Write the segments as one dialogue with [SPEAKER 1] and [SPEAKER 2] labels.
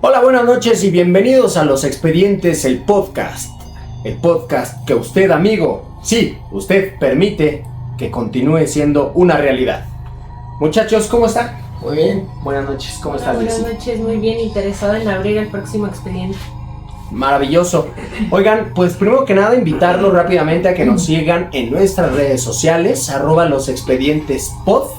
[SPEAKER 1] Hola, buenas noches y bienvenidos a Los Expedientes, el podcast. El podcast que usted, amigo, sí, usted permite que continúe siendo una realidad. Muchachos, ¿cómo están?
[SPEAKER 2] Muy bien.
[SPEAKER 1] Buenas noches, ¿cómo estás,
[SPEAKER 3] Buenas
[SPEAKER 1] Jessy?
[SPEAKER 3] noches, muy bien, interesado en abrir el próximo expediente.
[SPEAKER 1] Maravilloso. Oigan, pues primero que nada invitarlos rápidamente a que nos sigan en nuestras redes sociales, @losexpedientespod.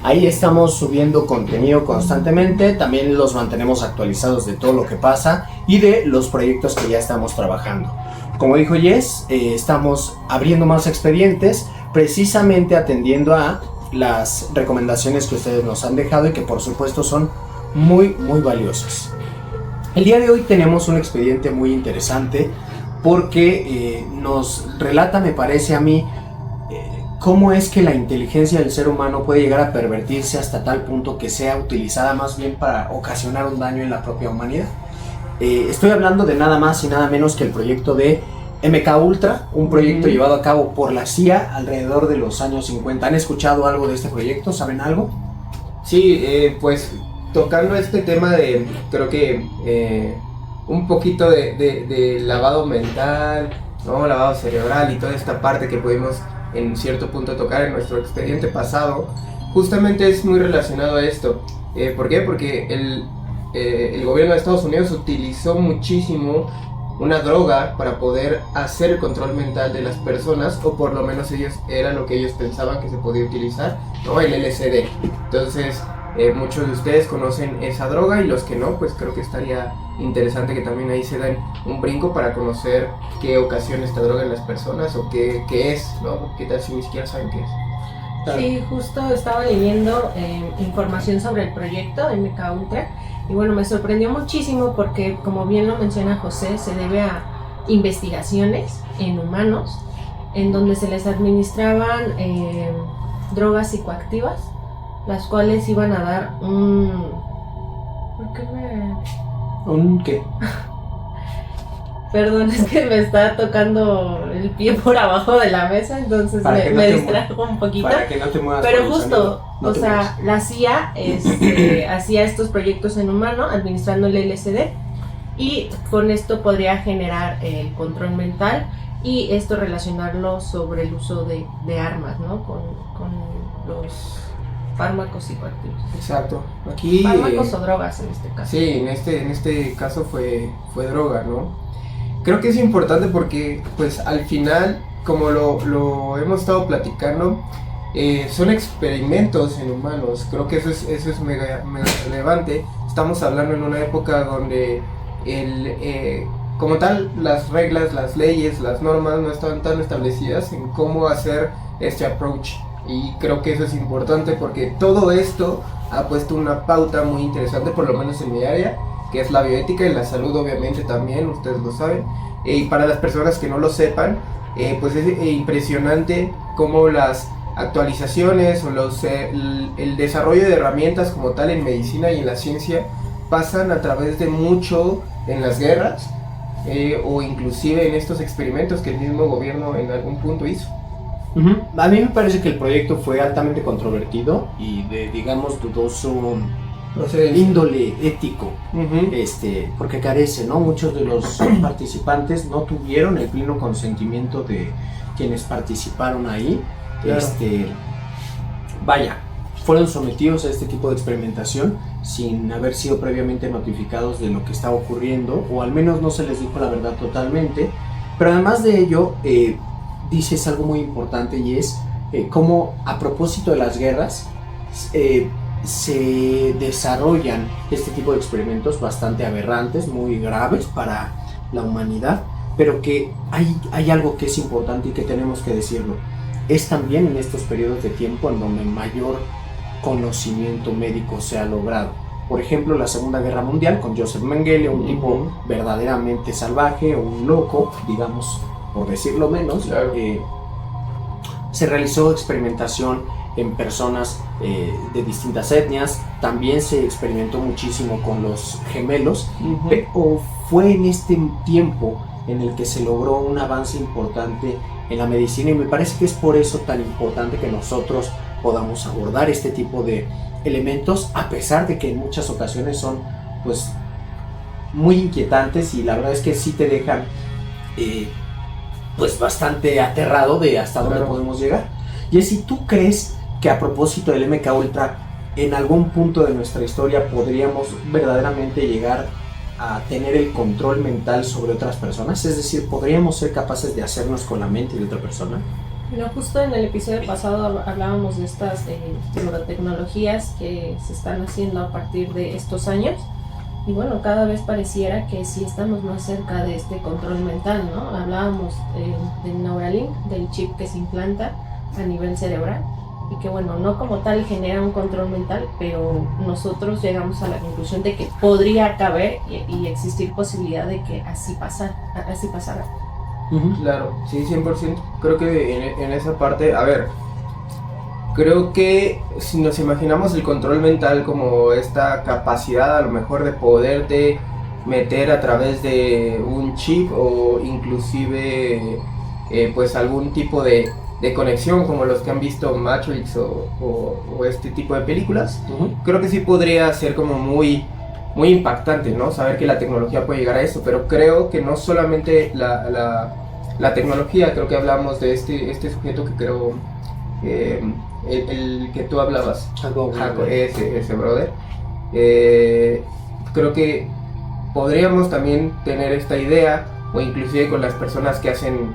[SPEAKER 1] Ahí estamos subiendo contenido constantemente, también los mantenemos actualizados de todo lo que pasa y de los proyectos que ya estamos trabajando. Como dijo Jess, estamos abriendo más expedientes, precisamente atendiendo a las recomendaciones que ustedes nos han dejado y que por supuesto son muy valiosas. El día de hoy tenemos un expediente muy interesante porque nos relata, me parece a mí, cómo es que la inteligencia del ser humano puede llegar a pervertirse hasta tal punto que sea utilizada más bien para ocasionar un daño en la propia humanidad. Estoy hablando de nada más y nada menos que el proyecto de MK Ultra, un proyecto llevado a cabo por la CIA alrededor de los años 50. ¿Han escuchado algo de este proyecto? ¿Saben algo?
[SPEAKER 2] Sí, pues tocando este tema de, creo que un poquito de lavado mental, ¿no? Lavado cerebral y toda esta parte que pudimos en cierto punto tocar en nuestro expediente pasado, justamente es muy relacionado a esto. ¿Por qué? Porque el gobierno de Estados Unidos utilizó muchísimo una droga para poder hacer el control mental de las personas, o por lo menos era lo que ellos pensaban que se podía utilizar, ¿no? El LSD. Entonces, muchos de ustedes conocen esa droga y los que no, pues creo que estaría interesante que también ahí se den un brinco para conocer qué ocasiona esta droga en las personas o qué es, ¿no? ¿Qué tal si ni siquiera saben qué es?
[SPEAKER 1] Claro.
[SPEAKER 3] Sí, justo estaba leyendo información sobre el proyecto MK Ultra y bueno, me sorprendió muchísimo porque, como bien lo menciona José, se debe a investigaciones en humanos en donde se les administraban drogas psicoactivas, las cuales iban a dar un... ¿Por qué me...?
[SPEAKER 1] ¿Un qué?
[SPEAKER 3] Perdón, es que me está tocando el pie por abajo de la mesa, entonces me distrajo un poquito.
[SPEAKER 1] Para que no te muevas.
[SPEAKER 3] Pero justo,
[SPEAKER 1] no
[SPEAKER 3] o sea,
[SPEAKER 1] muevas.
[SPEAKER 3] la CIA hacía estos proyectos en humano, administrando el LSD, y con esto podría generar el control mental y esto relacionarlo sobre el uso de armas, ¿no? Con los fármacos psicoactivos.
[SPEAKER 2] Exacto. Aquí
[SPEAKER 3] Fármacos o drogas en este caso.
[SPEAKER 2] sí, en este caso fue droga, ¿no? Creo que es importante porque, pues, al final, como lo hemos estado platicando, son experimentos en humanos. Creo que eso es mega relevante. Estamos hablando en una época donde como tal, las reglas, las leyes, las normas no estaban tan establecidas en cómo hacer este approach. Y creo que eso es importante porque todo esto ha puesto una pauta muy interesante, por lo menos en mi área, que es la bioética y la salud, obviamente también, ustedes lo saben. Y para las personas que no lo sepan, pues es impresionante cómo las actualizaciones o el desarrollo de herramientas como tal en medicina y en la ciencia pasan a través de mucho en las guerras, o inclusive en estos experimentos que el mismo gobierno en algún punto hizo.
[SPEAKER 1] A mí me parece que el proyecto fue altamente controvertido y de, digamos, dudoso índole ético, porque carece, ¿no? Muchos de los participantes no tuvieron el pleno consentimiento de quienes participaron ahí.
[SPEAKER 2] Claro.
[SPEAKER 1] Fueron sometidos a este tipo de experimentación sin haber sido previamente notificados de lo que estaba ocurriendo, o al menos no se les dijo la verdad totalmente. Pero además de ello, dices algo muy importante, y es cómo, a propósito de las guerras, se desarrollan este tipo de experimentos bastante aberrantes, muy graves para la humanidad, pero que hay algo que es importante y que tenemos que decirlo. Es también en estos periodos de tiempo en donde mayor conocimiento médico se ha logrado. Por ejemplo, la Segunda Guerra Mundial con Joseph Mengele, un tipo verdaderamente salvaje, un loco, digamos, por decirlo menos.
[SPEAKER 2] Claro.
[SPEAKER 1] Se realizó experimentación en personas de distintas etnias. También se experimentó muchísimo con los gemelos, pero fue en este tiempo en el que se logró un avance importante en la medicina, y me parece que es por eso tan importante que nosotros podamos abordar este tipo de elementos, a pesar de que en muchas ocasiones son, pues, muy inquietantes y la verdad es que sí te dejan pues bastante aterrado de hasta dónde podemos llegar. Jessy, ¿tú crees que a propósito del MK Ultra en algún punto de nuestra historia podríamos verdaderamente llegar a tener el control mental sobre otras personas? Es decir, ¿podríamos ser capaces de hacernos con la mente de otra persona?
[SPEAKER 3] Bueno, justo en el episodio pasado hablábamos de estas neurotecnologías que se están haciendo a partir de estos años. Y bueno, cada vez pareciera que sí estamos más cerca de este control mental, ¿no? Hablábamos del Neuralink, del chip que se implanta a nivel cerebral y que bueno, no como tal genera un control mental, pero nosotros llegamos a la conclusión de que podría caber y existir posibilidad de que así pasara.
[SPEAKER 2] Claro, sí, 100%. Creo que en esa parte, a ver, creo que si nos imaginamos el control mental como esta capacidad a lo mejor de poderte meter a través de un chip o inclusive pues algún tipo de conexión como los que han visto Matrix o este tipo de películas, creo que sí podría ser como muy impactante, ¿no? Saber que la tecnología puede llegar a eso, pero creo que no solamente la tecnología, creo que hablamos de este sujeto que creo, el que tú hablabas, Jacob, ese brother, creo que podríamos también tener esta idea, o inclusive con las personas que hacen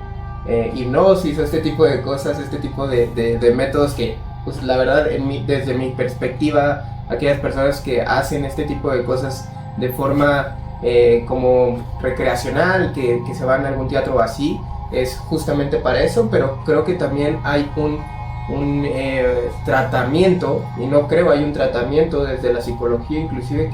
[SPEAKER 2] hipnosis o este tipo de cosas, este tipo de métodos que, pues la verdad, desde mi perspectiva, aquellas personas que hacen este tipo de cosas de forma como recreacional, que se van a algún teatro o así, es justamente para eso, pero creo que también hay un tratamiento, y no creo, hay un tratamiento desde la psicología inclusive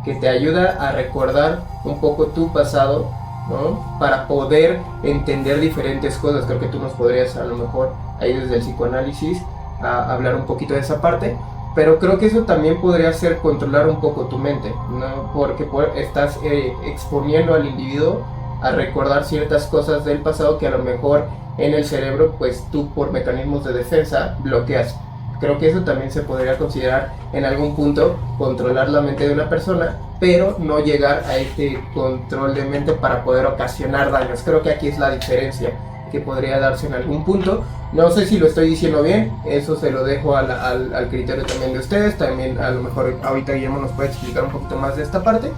[SPEAKER 2] que te ayuda a recordar un poco tu pasado, ¿no? Para poder entender diferentes cosas. Creo que tú nos podrías a lo mejor ahí desde el psicoanálisis a hablar un poquito de esa parte, pero creo que eso también podría ser controlar un poco tu mente, ¿no? Porque estás exponiendo al individuo a recordar ciertas cosas del pasado que a lo mejor en el cerebro pues tú por mecanismos de defensa bloqueas. Creo que eso también se podría considerar en algún punto controlar la mente de una persona, pero no llegar a este control de mente para poder ocasionar daños. Creo que aquí es la diferencia que podría darse en algún punto. No sé si lo estoy diciendo bien, eso se lo dejo al criterio también de ustedes. También a lo mejor ahorita Guillermo nos puede explicar un poquito más de esta parte,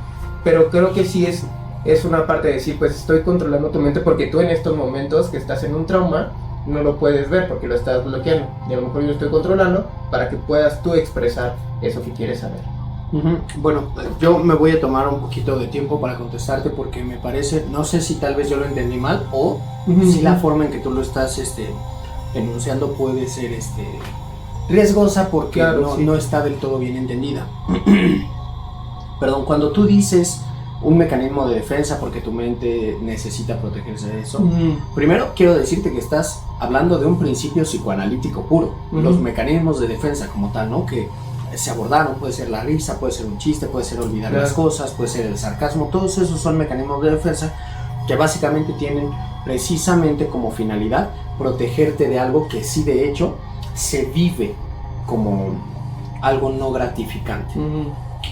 [SPEAKER 2] pero creo que sí es una parte de decir, pues estoy controlando tu mente porque tú en estos momentos que estás en un trauma no lo puedes ver porque lo estás bloqueando, y a lo mejor yo lo estoy controlando para que puedas tú expresar eso que quieres saber.
[SPEAKER 1] Bueno, yo me voy a tomar un poquito de tiempo para contestarte porque me parece, no sé si tal vez yo lo entendí mal o si la forma en que tú lo estás enunciando puede ser riesgosa porque claro, no está del todo bien entendida. Perdón, cuando tú dices un mecanismo de defensa porque tu mente necesita protegerse de eso, primero quiero decirte que estás hablando de un principio psicoanalítico puro. Los mecanismos de defensa como tal, ¿no? Que se abordaron, puede ser la risa, puede ser un chiste, puede ser olvidar las cosas, puede ser el sarcasmo, todos esos son mecanismos de defensa que básicamente tienen precisamente como finalidad protegerte de algo que sí de hecho se vive como algo no gratificante.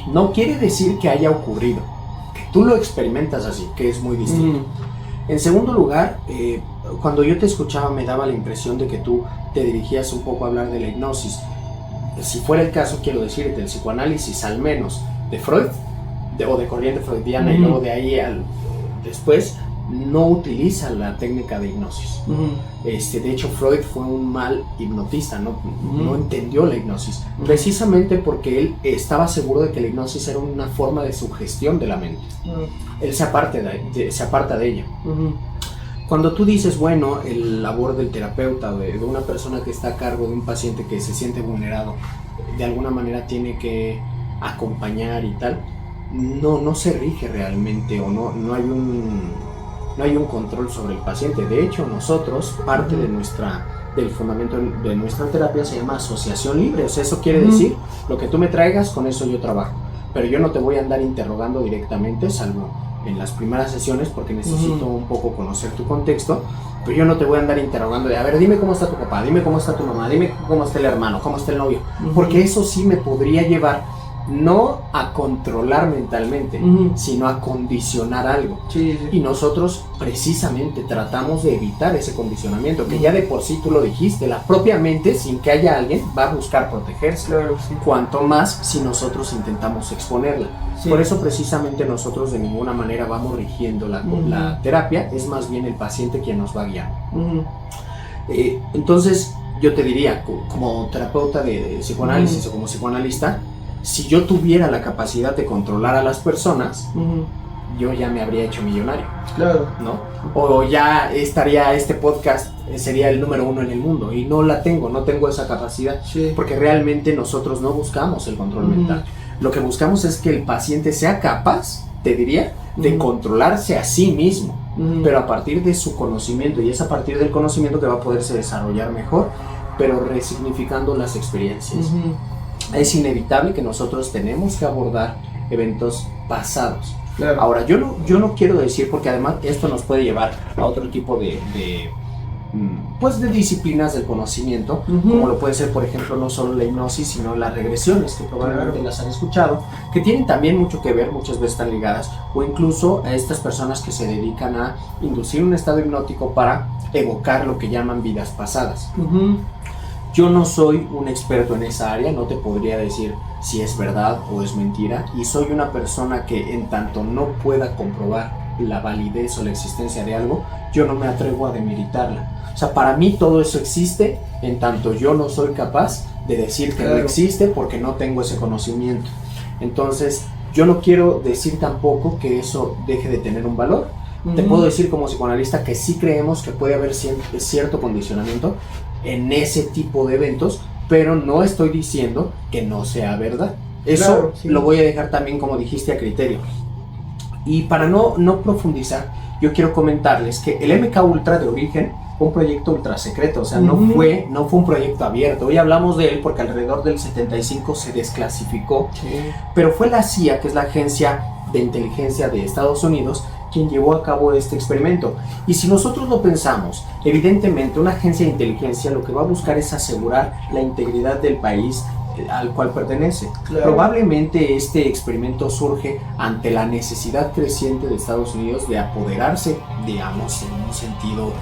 [SPEAKER 1] No quiere decir que haya ocurrido, que tú lo experimentas así, que es muy distinto. En segundo lugar, cuando yo te escuchaba me daba la impresión de que tú te dirigías un poco a hablar de la hipnosis. Si fuera el caso, quiero decirte, el psicoanálisis al menos de Freud o de corriente freudiana y luego de ahí después no utiliza la técnica de hipnosis. De hecho Freud fue un mal hipnotista, no entendió la hipnosis precisamente porque él estaba seguro de que la hipnosis era una forma de sugestión de la mente. Él se aparta de ella. Cuando tú dices, bueno, el labor del terapeuta, de una persona que está a cargo de un paciente que se siente vulnerado, de alguna manera tiene que acompañar y tal, no se rige realmente o no hay un control sobre el paciente. De hecho, nosotros, parte del fundamento de nuestra terapia se llama asociación libre. O sea, eso quiere decir, lo que tú me traigas, con eso yo trabajo. Pero yo no te voy a andar interrogando directamente, salvo en las primeras sesiones, porque necesito un poco conocer tu contexto, pero yo no te voy a andar interrogando de, a ver, dime cómo está tu papá, dime cómo está tu mamá, dime cómo está el hermano, cómo está el novio, porque eso sí me podría llevar no a controlar mentalmente, sino a condicionar algo.
[SPEAKER 2] Sí.
[SPEAKER 1] Y nosotros precisamente tratamos de evitar ese condicionamiento, que ya de por sí tú lo dijiste, la propia mente, sin que haya alguien, va a buscar protegerse.
[SPEAKER 2] Claro, sí.
[SPEAKER 1] Cuanto más si nosotros intentamos exponerla.
[SPEAKER 2] Sí.
[SPEAKER 1] Por eso precisamente nosotros de ninguna manera vamos rigiendo la terapia, es más bien el paciente quien nos va guiando. Entonces yo te diría, como terapeuta de psicoanálisis o como psicoanalista, si yo tuviera la capacidad de controlar a las personas, yo ya me habría hecho millonario.
[SPEAKER 2] Claro.
[SPEAKER 1] ¿No? O ya estaría, este podcast sería el número 1 en el mundo, y no la tengo, no tengo esa capacidad,
[SPEAKER 2] Sí.
[SPEAKER 1] porque realmente nosotros no buscamos el control mental. Lo que buscamos es que el paciente sea capaz, te diría, de controlarse a sí mismo, pero a partir de su conocimiento, y es a partir del conocimiento que va a poderse desarrollar mejor, pero resignificando las experiencias. Es inevitable que nosotros tenemos que abordar eventos pasados.
[SPEAKER 2] Claro.
[SPEAKER 1] Ahora, yo no quiero decir, porque además esto nos puede llevar a otro tipo de disciplinas del conocimiento, como lo puede ser, por ejemplo, no solo la hipnosis, sino las regresiones, que probablemente las han escuchado, que tienen también mucho que ver, muchas veces están ligadas, o incluso a estas personas que se dedican a inducir un estado hipnótico para evocar lo que llaman vidas pasadas. Yo no soy un experto en esa área, no te podría decir si es verdad o es mentira, y soy una persona que en tanto no pueda comprobar la validez o la existencia de algo, yo no me atrevo a demeritarla. O sea, para mí todo eso existe, en tanto yo no soy capaz de decir que no existe porque no tengo ese conocimiento. Entonces, yo no quiero decir tampoco que eso deje de tener un valor. Te puedo decir como psicoanalista que sí creemos que puede haber cierto condicionamiento en ese tipo de eventos, pero no estoy diciendo que no sea verdad. Eso lo voy a dejar también, como dijiste, a criterio. Y para no profundizar, yo quiero comentarles que el MK Ultra de origen fue un proyecto ultra secreto, o sea, no fue un proyecto abierto. Hoy hablamos de él porque alrededor del 75 se desclasificó, pero fue la CIA, que es la agencia de inteligencia de Estados Unidos, quien llevó a cabo este experimento. Y si nosotros lo pensamos, evidentemente una agencia de inteligencia lo que va a buscar es asegurar la integridad del país al cual pertenece. Probablemente este experimento surge ante la necesidad creciente de Estados Unidos de apoderarse, digamos, en un sentido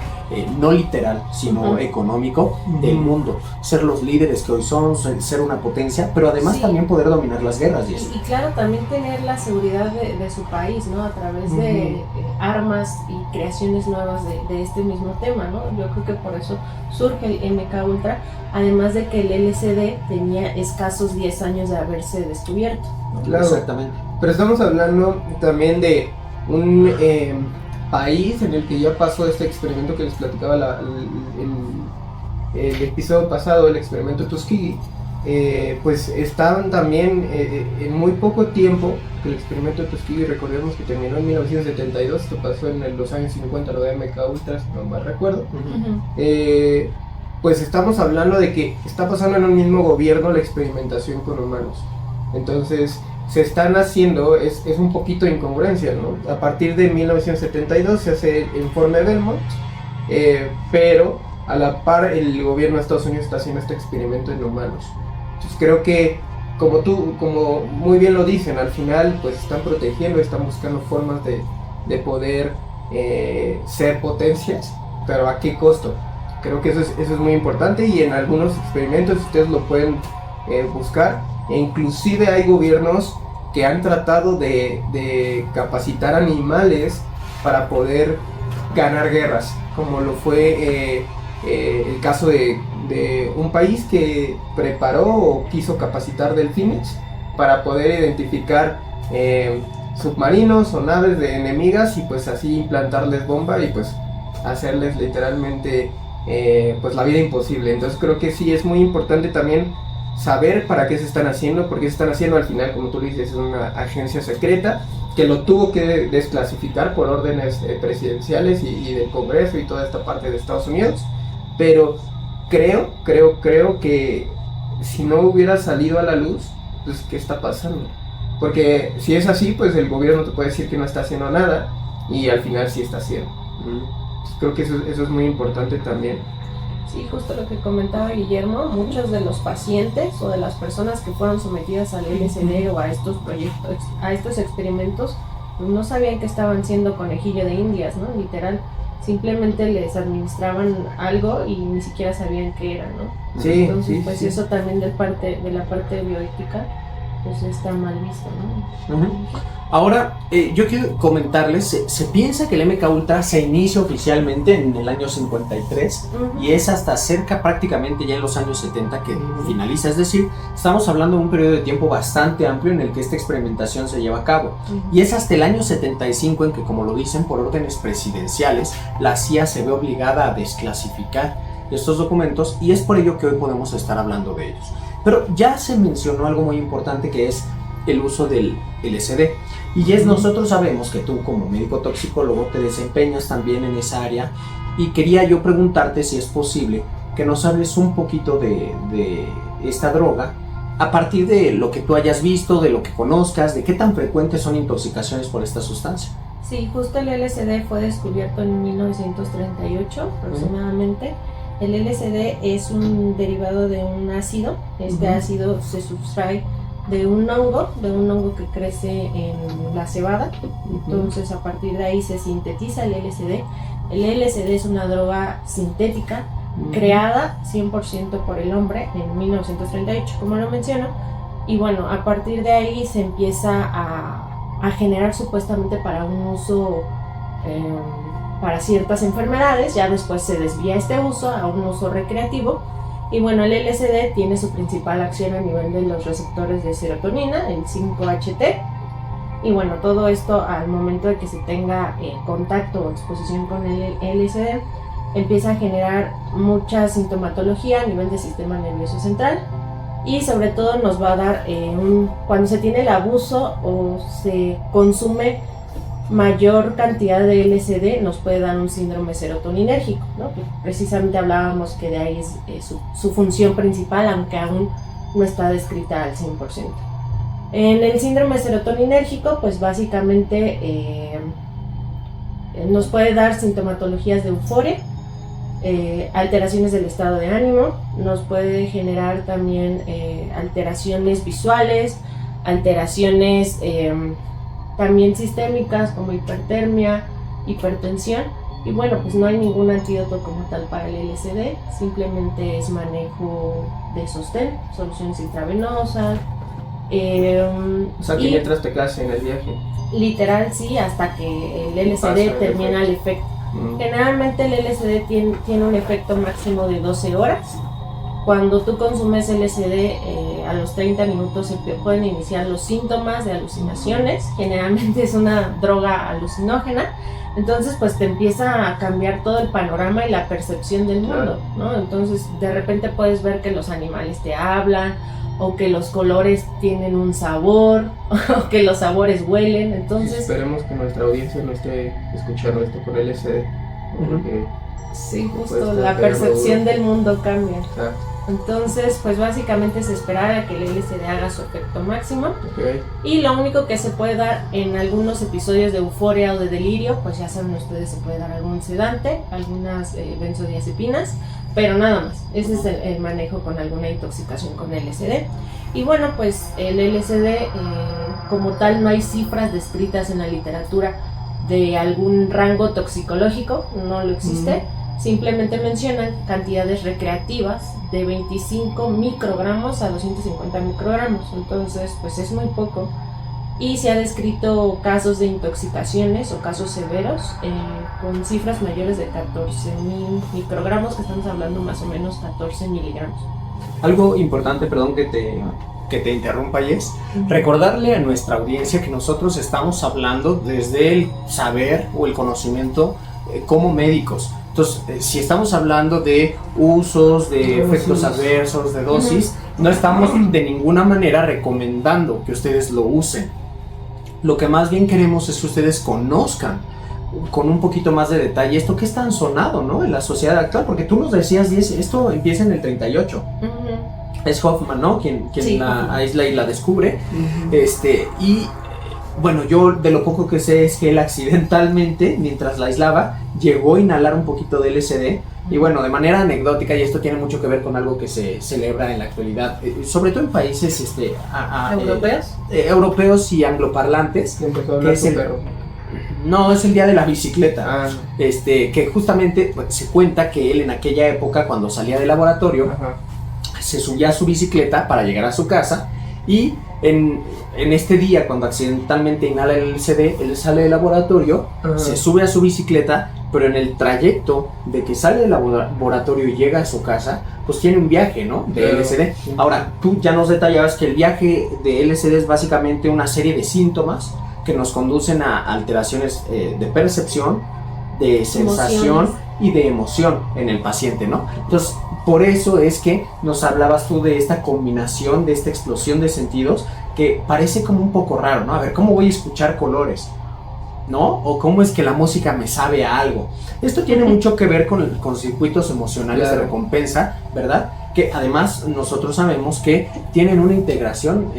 [SPEAKER 1] no literal, sino económico, del mundo, ser los líderes que hoy son, ser una potencia, pero además también poder dominar las guerras.
[SPEAKER 3] Y claro, también tener la seguridad de su país, ¿no? A través de armas y creaciones nuevas de este mismo tema, ¿no? Yo creo que por eso surge el MK Ultra, además de que el LSD tenía escasos 10 años de haberse descubierto, ¿no?
[SPEAKER 2] Claro. Exactamente. Pero estamos hablando también de un país en el que ya pasó este experimento que les platicaba el episodio pasado, el experimento Tuskegee. Pues estaban también en muy poco tiempo que el experimento de Tuskegee, recordemos que terminó en 1972, esto pasó en los años 50, lo de MK Ultra, si no mal recuerdo. Pues estamos hablando de que está pasando en un mismo gobierno la experimentación con humanos. Entonces se están haciendo, es un poquito de incongruencia, ¿no? A partir de 1972 se hace el informe Belmont, pero a la par el gobierno de Estados Unidos está haciendo este experimento en humanos. Entonces creo que, como muy bien lo dicen, al final pues están protegiendo, están buscando formas de poder ser potencias, pero ¿a qué costo? Creo que eso es muy importante, y en algunos experimentos ustedes lo pueden buscar, e inclusive hay gobiernos que han tratado de capacitar animales para poder ganar guerras, como lo fue el caso de un país que preparó o quiso capacitar delfines para poder identificar submarinos o naves de enemigas, y pues así implantarles bomba y pues hacerles literalmente pues la vida imposible. Entonces creo que sí es muy importante también saber para qué se están haciendo, porque se están haciendo. Al final, como tú dices, es una agencia secreta que lo tuvo que desclasificar por órdenes presidenciales y del Congreso y toda esta parte de Estados Unidos. Pero creo que si no hubiera salido a la luz, pues ¿qué está pasando? Porque si es así, pues el gobierno te puede decir que no está haciendo nada, y al final sí está haciendo. Entonces, creo que eso es muy importante también.
[SPEAKER 3] Sí, justo lo que comentaba Guillermo, muchos de los pacientes o de las personas que fueron sometidas al LSD o a estos proyectos, a estos experimentos, pues no sabían que estaban siendo conejillo de indias, ¿no? Literal, simplemente les administraban algo y ni siquiera sabían qué era, ¿no?
[SPEAKER 2] Sí,
[SPEAKER 3] Entonces,
[SPEAKER 2] sí,
[SPEAKER 3] pues
[SPEAKER 2] sí.
[SPEAKER 3] eso también de la parte bioética, pues está mal visto, ¿no?
[SPEAKER 1] Ujú. Ahora, yo quiero comentarles, se piensa que el MK Ultra se inicia oficialmente en el año 53
[SPEAKER 3] Ujú.
[SPEAKER 1] y es hasta cerca prácticamente ya en los años 70 que finaliza, es decir, estamos hablando de un periodo de tiempo bastante amplio en el que esta experimentación se lleva a cabo. Y es hasta el año 75 en que, como lo dicen, por órdenes presidenciales, la CIA se ve obligada a desclasificar estos documentos y es por ello que hoy podemos estar hablando de ellos. Pero ya se mencionó algo muy importante que es el uso del LSD. Y es, nosotros sabemos que tú como médico toxicólogo te desempeñas también en esa área y quería yo preguntarte si es posible que nos hables un poquito de esta droga a partir de lo que tú hayas visto, de lo que conozcas, de qué tan frecuentes son intoxicaciones por esta sustancia.
[SPEAKER 3] Sí, justo el LSD fue descubierto en 1938 aproximadamente. El LSD es un derivado de un ácido. Este ácido se sustrae de un hongo que crece en la cebada. Entonces, a partir de ahí se sintetiza el LSD. El LSD es una droga sintética creada 100% por el hombre en 1938, como lo menciono. Y bueno, a partir de ahí se empieza a generar supuestamente para un uso para ciertas enfermedades. Ya después se desvía este uso a un uso recreativo. Y bueno, el LSD tiene su principal acción a nivel de los receptores de serotonina, el 5-HT. Y bueno, todo esto al momento de que se tenga contacto o exposición con el LSD, empieza a generar mucha sintomatología a nivel del sistema nervioso central. Y sobre todo nos va a dar, cuando se tiene el abuso o se consume mayor cantidad de LSD, nos puede dar un síndrome serotoninérgico, ¿no? Que precisamente hablábamos que de ahí es su función principal, aunque aún no está descrita al 100%. En el síndrome serotoninérgico, pues básicamente nos puede dar sintomatologías de euforia, alteraciones del estado de ánimo, nos puede generar también alteraciones visuales, alteraciones también sistémicas como hipertermia, hipertensión. Y bueno, pues no hay ningún antídoto como tal para el LSD, simplemente es manejo de sostén, soluciones intravenosas.
[SPEAKER 2] O sea, que mientras te quedas en el viaje.
[SPEAKER 3] Literal, sí, hasta que el LSD termina el efecto. Generalmente el LSD tiene un efecto máximo de 12 horas. Cuando tú consumes LSD, a los 30 minutos se pueden iniciar los síntomas de alucinaciones. Generalmente es una droga alucinógena. Entonces, pues te empieza a cambiar todo el panorama y la percepción del mundo, ¿no? Entonces, de repente puedes ver que los animales te hablan, o que los colores tienen un sabor, o que los sabores huelen. Entonces,
[SPEAKER 2] esperemos que nuestra audiencia no esté escuchando esto con LSD, porque
[SPEAKER 3] sí, justo la percepción del mundo cambia.
[SPEAKER 2] Exacto.
[SPEAKER 3] Entonces, pues básicamente se espera a que el LSD haga su efecto máximo. Y lo único que se puede dar en algunos episodios de euforia o de delirio, pues ya saben ustedes, se puede dar algún sedante, algunas benzodiazepinas, pero nada más. Ese es el manejo con alguna intoxicación con LSD. Y bueno, pues el LSD como tal no hay cifras descritas en la literatura de algún rango toxicológico, no lo existe. Simplemente mencionan cantidades recreativas de 25 microgramos a 250 microgramos. Entonces, pues es muy poco. Y se ha descrito casos de intoxicaciones o casos severos con cifras mayores de 14.000 microgramos, que estamos hablando más o menos 14 miligramos.
[SPEAKER 1] Algo importante, perdón que te interrumpa, Jess, recordarle a nuestra audiencia que nosotros estamos hablando desde el saber o el conocimiento como médicos. Entonces, si estamos hablando de usos, de efectos adversos, de dosis, no estamos de ninguna manera recomendando que ustedes lo usen. Lo que más bien queremos es que ustedes conozcan con un poquito más de detalle esto que es tan sonado, ¿no?, en la sociedad actual, porque tú nos decías, esto empieza en el 38. Es Hoffman, ¿no?, quien sí, la aísla y la descubre. Y bueno, yo de lo poco que sé es que él accidentalmente, mientras la aislaba, llegó a inhalar un poquito de LSD Y bueno, de manera anecdótica, y esto tiene mucho que ver con algo que se celebra en la actualidad, sobre todo en países
[SPEAKER 3] ¿Europeos?
[SPEAKER 1] Europeos y angloparlantes,
[SPEAKER 2] Se empezó a
[SPEAKER 1] que
[SPEAKER 2] hablar
[SPEAKER 1] es
[SPEAKER 2] su
[SPEAKER 1] el,
[SPEAKER 2] perro.
[SPEAKER 1] no, es el día de la bicicleta.
[SPEAKER 2] Ah,
[SPEAKER 1] Que justamente pues, se cuenta que él en aquella época, cuando salía del laboratorio,
[SPEAKER 2] ajá.
[SPEAKER 1] se subía a su bicicleta para llegar a su casa, y en este día, cuando accidentalmente inhala el LSD, él sale del laboratorio,
[SPEAKER 2] Ajá.
[SPEAKER 1] se sube a su bicicleta, pero en el trayecto de que sale del laboratorio y llega a su casa, pues tiene un viaje, ¿no? De
[SPEAKER 2] Claro.
[SPEAKER 1] LSD. Ahora, tú ya nos detallabas que el viaje de LSD es básicamente una serie de síntomas que nos conducen a alteraciones de percepción, de sensación
[SPEAKER 3] Emociones.
[SPEAKER 1] y de emoción en el paciente, ¿no? Entonces, por eso es que nos hablabas tú de esta combinación, de esta explosión de sentidos, que parece como un poco raro, ¿no? A ver, ¿cómo voy a escuchar colores? ¿No? O cómo es que la música me sabe a algo. Esto tiene mucho que ver con circuitos emocionales de
[SPEAKER 2] Claro.
[SPEAKER 1] recompensa, ¿verdad? Que además nosotros sabemos que tienen una integración,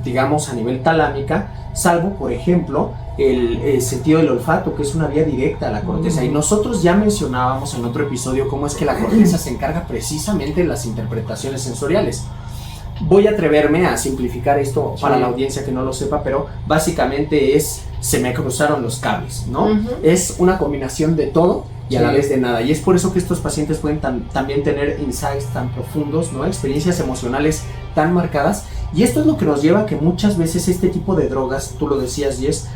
[SPEAKER 1] digamos, a nivel talámica, salvo, por ejemplo, el sentido del olfato, que es una vía directa a la corteza. Y nosotros ya mencionábamos en otro episodio cómo es que la corteza se encarga precisamente de las interpretaciones sensoriales. Voy a atreverme a simplificar esto para la audiencia que no lo sepa, pero básicamente se me cruzaron los cables, ¿no?
[SPEAKER 3] Ujú.
[SPEAKER 1] Es una combinación de todo y a la
[SPEAKER 2] Sí.
[SPEAKER 1] vez de nada. Y es por eso que estos pacientes pueden también tener insights tan profundos, ¿no? Experiencias emocionales tan marcadas. Y esto es lo que nos lleva a que muchas veces este tipo de drogas, tú lo decías, Jess,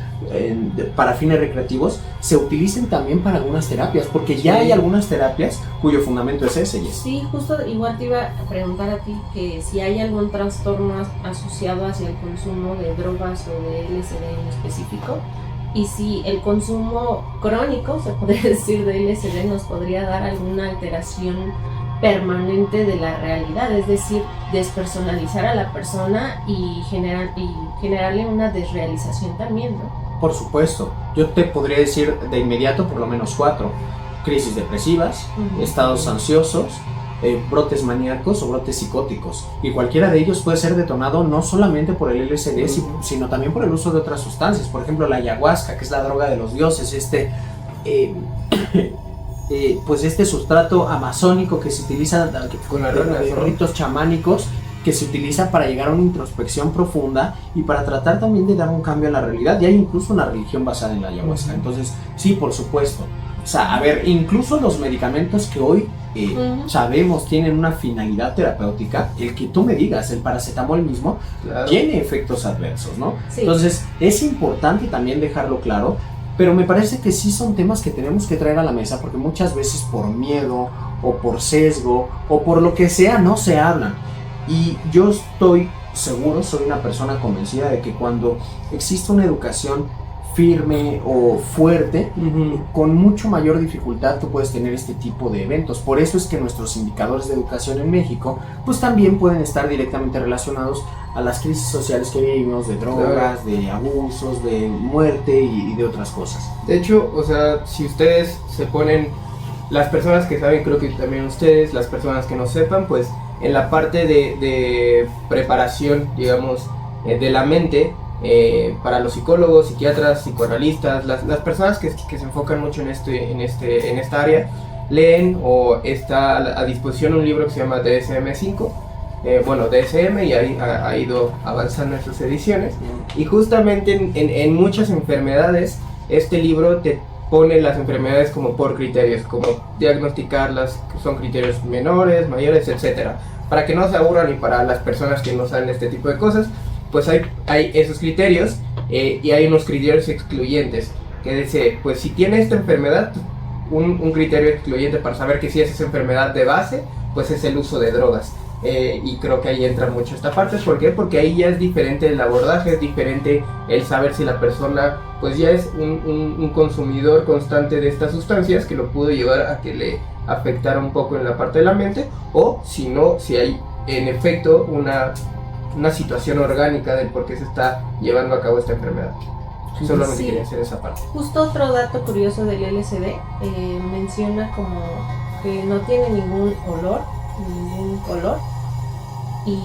[SPEAKER 1] para fines recreativos, se utilicen también para algunas terapias, porque ya hay algunas terapias cuyo fundamento es ese, Jess.
[SPEAKER 3] Sí, justo igual te iba a preguntar a ti que si hay algún trastorno asociado hacia el consumo de drogas o de LSD en específico, y si el consumo crónico, se podría decir, de LSD nos podría dar alguna alteración permanente de la realidad, es decir, despersonalizar a la persona y generarle una desrealización también, ¿no?
[SPEAKER 1] Por supuesto, yo te podría decir de inmediato por lo menos 4: crisis depresivas,
[SPEAKER 3] Ujú.
[SPEAKER 1] estados ansiosos, brotes maníacos o brotes psicóticos. Y cualquiera de ellos puede ser detonado no solamente por el LSD, sino también por el uso de otras sustancias. Por ejemplo, la ayahuasca, que es la droga de los dioses, pues este sustrato amazónico que se utiliza
[SPEAKER 2] Con las ranas,
[SPEAKER 1] de
[SPEAKER 2] ¿no?
[SPEAKER 1] ritos chamánicos, que se utiliza para llegar a una introspección profunda y para tratar también de dar un cambio a la realidad. Y hay incluso una religión basada en la ayahuasca. Entonces, sí, por supuesto. O sea, a ver, incluso los medicamentos que hoy sabemos tienen una finalidad terapéutica, el que tú me digas, el paracetamol mismo,
[SPEAKER 2] Claro.
[SPEAKER 1] tiene efectos adversos, ¿no?
[SPEAKER 3] Sí.
[SPEAKER 1] Entonces, es importante también dejarlo claro, pero me parece que sí son temas que tenemos que traer a la mesa, porque muchas veces por miedo o por sesgo o por lo que sea no se hablan. Y yo estoy seguro, soy una persona convencida de que cuando existe una educación firme o fuerte, con mucho mayor dificultad tú puedes tener este tipo de eventos. Por eso es que nuestros indicadores de educación en México pues también pueden estar directamente relacionados a las crisis sociales que vivimos, de drogas, de abusos, de muerte y de otras cosas.
[SPEAKER 2] De hecho, o sea, si ustedes se ponen, las personas que saben, creo que también ustedes, las personas que no sepan, pues en la parte de preparación, digamos, de la mente, para los psicólogos, psiquiatras, psicoanalistas, las personas que se enfocan mucho en esta área, leen o está a disposición un libro que se llama DSM-5, DSM, y ahí ha ido avanzando en sus ediciones, y justamente en muchas enfermedades este libro te pone las enfermedades como por criterios, como diagnosticarlas, que son criterios menores, mayores, etcétera, para que no se aburran. Y para las personas que no saben este tipo de cosas, pues hay esos criterios, y hay unos criterios excluyentes, que dice, pues si tiene esta enfermedad, un criterio excluyente para saber que si es esa enfermedad de base, pues es el uso de drogas. Y creo que ahí entra mucho esta parte. ¿Por qué? Porque ahí ya es diferente el abordaje, es diferente el saber si la persona pues ya es un consumidor constante de estas sustancias, que lo pudo llevar a que le afectara un poco en la parte de la mente, o si no, si hay en efecto una situación orgánica del por qué se está llevando a cabo esta enfermedad. Solamente
[SPEAKER 3] Sí.
[SPEAKER 2] quería hacer esa parte.
[SPEAKER 3] Justo otro dato curioso del LSD, menciona como que no tiene ningún olor, ningún color, y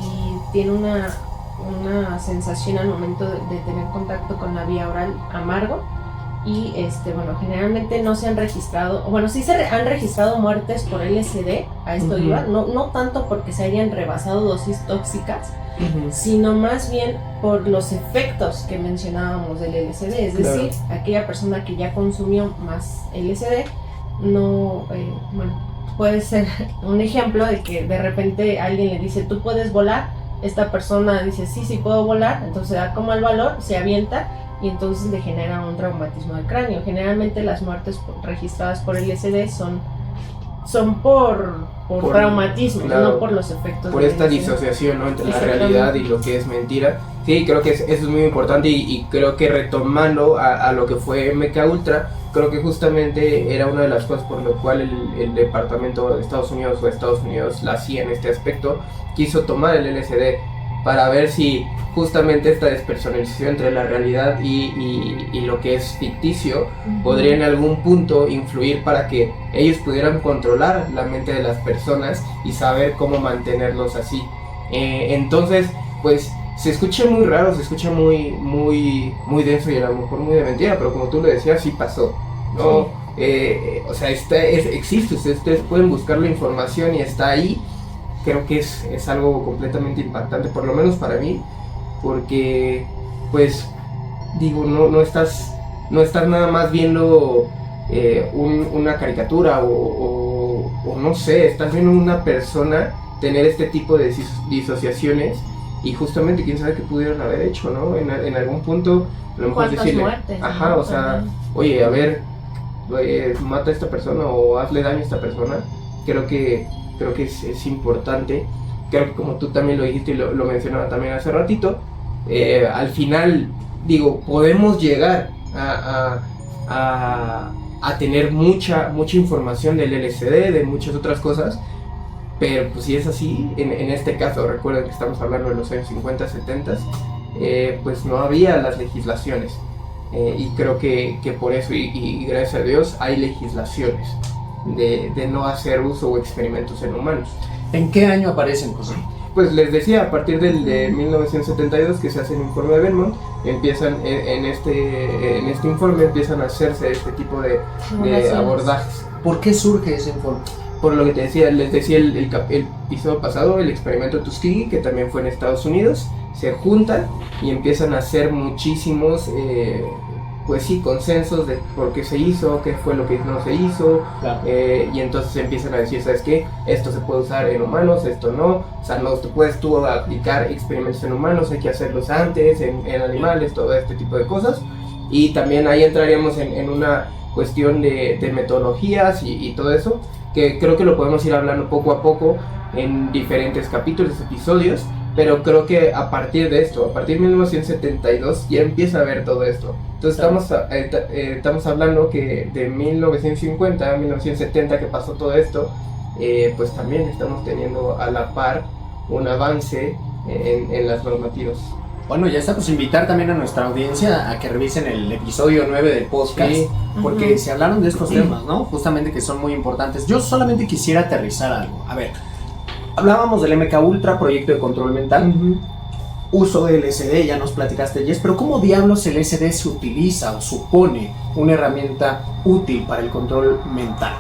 [SPEAKER 3] tiene una sensación al momento de tener contacto con la vía oral amargo, y bueno, generalmente no se han registrado, bueno, sí se han registrado muertes por LSD, a esto iba, no tanto porque se hayan rebasado dosis tóxicas, sino más bien por los efectos que mencionábamos del LSD, es decir, aquella persona que ya consumió más LSD, no, bueno, puede ser un ejemplo de que de repente alguien le dice, ¿tú puedes volar? Esta persona dice, sí puedo volar, entonces da como el valor, se avienta y entonces le genera un traumatismo del cráneo. Generalmente las muertes registradas por LSD son por traumatismo,
[SPEAKER 2] claro,
[SPEAKER 3] no por los efectos.
[SPEAKER 2] Por esta disociación, ¿no?, entre la realidad y lo que es mentira. Sí, creo que eso es muy importante y creo que retomando a lo que fue MK Ultra, creo que justamente era una de las cosas por lo cual el departamento de Estados Unidos, la CIA en este aspecto, quiso tomar el LSD para ver si justamente esta despersonalización entre la realidad y lo que es ficticio podría en algún punto influir para que ellos pudieran controlar la mente de las personas y saber cómo mantenerlos así. Entonces, pues se escucha muy raro, se escucha muy denso y a lo mejor muy de mentira, pero como tú lo decías, sí pasó, ¿no? O sea, existe, ustedes pueden buscar la información y está ahí. Creo que es algo completamente impactante, por lo menos para mí, porque, pues, digo, no estás nada más viendo una caricatura o no sé, estás viendo una persona tener este tipo de disociaciones y justamente quién sabe qué pudieron haber hecho, ¿no? En algún punto, a lo mejor decirle,
[SPEAKER 3] muertes,
[SPEAKER 2] ajá, o sea, oye, a ver, mata a esta persona o hazle daño a esta persona. Creo que es importante. Creo que como tú también lo dijiste y lo mencionaba también hace ratito, al final, digo, podemos llegar a tener mucha información del LSD, de muchas otras cosas, pero pues si es así, en este caso, recuerden que estamos hablando de los años 50, 70, pues no había las legislaciones, y creo que por eso, y gracias a Dios, hay legislaciones de no hacer uso o experimentos en humanos.
[SPEAKER 1] ¿En qué año aparecen, José?
[SPEAKER 2] Pues les decía, a partir de 1972 que se hace el informe de Belmont, empiezan en este informe empiezan a hacerse este tipo de abordajes.
[SPEAKER 1] ¿Por qué surge ese informe?
[SPEAKER 2] Por lo que les decía el episodio pasado, el experimento Tuskegee, que también fue en Estados Unidos, se juntan y empiezan a hacer muchísimos pues sí, consensos de por qué se hizo, qué fue lo que no se hizo, claro. Y entonces empiezan a decir, ¿sabes qué? Esto se puede usar en humanos, esto no, o sea, no te puedes tú aplicar experimentos en humanos, hay que hacerlos antes, en animales, todo este tipo de cosas, y también ahí entraríamos en una cuestión de metodologías y todo eso, que creo que lo podemos ir hablando poco a poco en diferentes capítulos, episodios, pero creo que a partir de esto, a partir de 1972 ya empieza a ver todo esto. Entonces estamos hablando que de 1950 a 1970 que pasó todo esto, pues también estamos teniendo a la par un avance en las normativas.
[SPEAKER 1] Bueno, ya está, pues invitar también a nuestra audiencia a que revisen el episodio 9 del podcast, sí, porque se hablaron de estos temas, ¿no? Justamente que son muy importantes. Yo solamente quisiera aterrizar algo. A ver, hablábamos del MK Ultra, proyecto de control mental, uso de LSD, ya nos platicaste, Jess, pero ¿cómo diablos el LSD se utiliza o supone una herramienta útil para el control mental?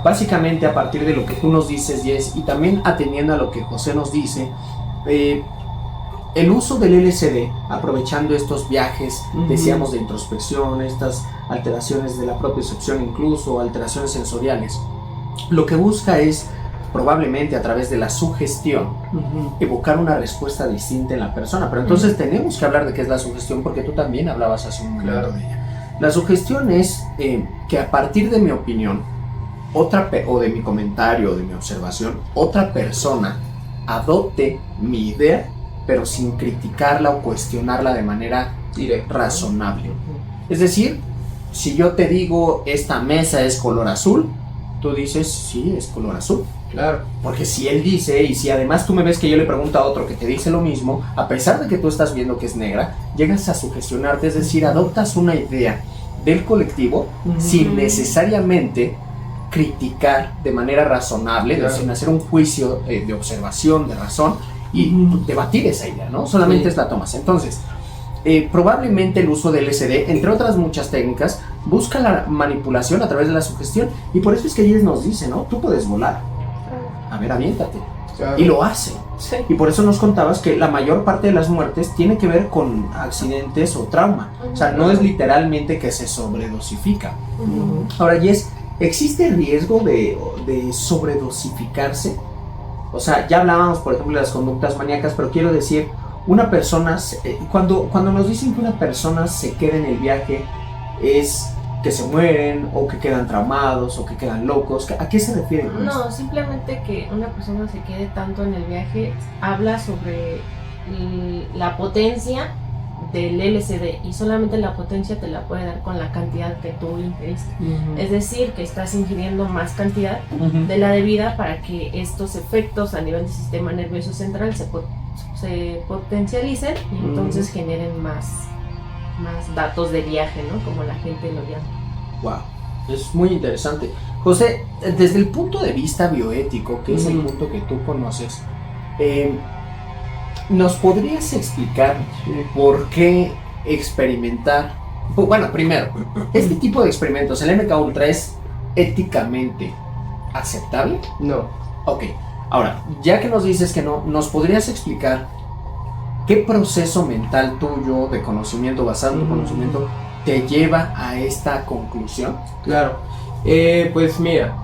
[SPEAKER 1] Básicamente, a partir de lo que tú nos dices, Jess, y también atendiendo a lo que José nos dice, el uso del LSD, aprovechando estos viajes, decíamos, de introspección, estas alteraciones de la propiocepción, incluso alteraciones sensoriales, lo que busca es, probablemente a través de la sugestión, evocar una respuesta distinta en la persona. Pero entonces tenemos que hablar de qué es la sugestión, porque tú también hablabas hace un momento de ella. La sugestión es que a partir de mi opinión, o de mi comentario, o de mi observación, otra persona adopte mi idea, pero sin criticarla o cuestionarla de manera razonable. Es decir, si yo te digo, esta mesa es color azul, tú dices, sí, es color azul. Claro. Porque si él dice, y si además tú me ves que yo le pregunto a otro que te dice lo mismo, a pesar de que tú estás viendo que es negra, llegas a sugestionarte, es decir, adoptas una idea del colectivo sin necesariamente criticar de manera razonable, claro, sin hacer un juicio de observación, de razón, y debatir esa idea, ¿no? Solamente es la tomas. Entonces, probablemente el uso del LSD, entre otras muchas técnicas, busca la manipulación a través de la sugestión, y por eso es que ellos nos dicen, ¿no? Tú puedes volar, a ver, aviéntate.
[SPEAKER 2] Claro.
[SPEAKER 1] Y lo hace.
[SPEAKER 2] Sí.
[SPEAKER 1] Y por eso nos contabas que la mayor parte de las muertes tiene que ver con accidentes o trauma. O sea, no es literalmente que se sobredosifica.
[SPEAKER 3] Ujú.
[SPEAKER 1] Ahora, Jess, ¿existe riesgo de sobredosificarse? O sea, ya hablábamos, por ejemplo, de las conductas maníacas, pero quiero decir, una persona, cuando nos dicen que una persona se queda en el viaje, es que se mueren, o que quedan traumados, o que quedan locos. ¿A qué se refiere con esto?
[SPEAKER 3] No, simplemente que una persona se quede tanto en el viaje habla sobre la potencia del LSD, y solamente la potencia te la puede dar con la cantidad que tú ingeriste. Es decir, que estás ingiriendo más cantidad de la debida para que estos efectos a nivel del sistema nervioso central se potencialicen y entonces generen más datos de viaje, ¿no? Como la gente lo llama.
[SPEAKER 1] Wow, es muy interesante. José, desde el punto de vista bioético, que es el punto que tú conoces, ¿nos podrías explicar por qué experimentar? Bueno, primero, ¿este tipo de experimentos, el MK Ultra, es éticamente aceptable?
[SPEAKER 2] No.
[SPEAKER 1] Ok, ahora, ya que nos dices que no, ¿nos podrías explicar qué proceso mental tuyo de conocimiento, basado en tu conocimiento, te lleva a esta conclusión?
[SPEAKER 2] Claro. Pues mira,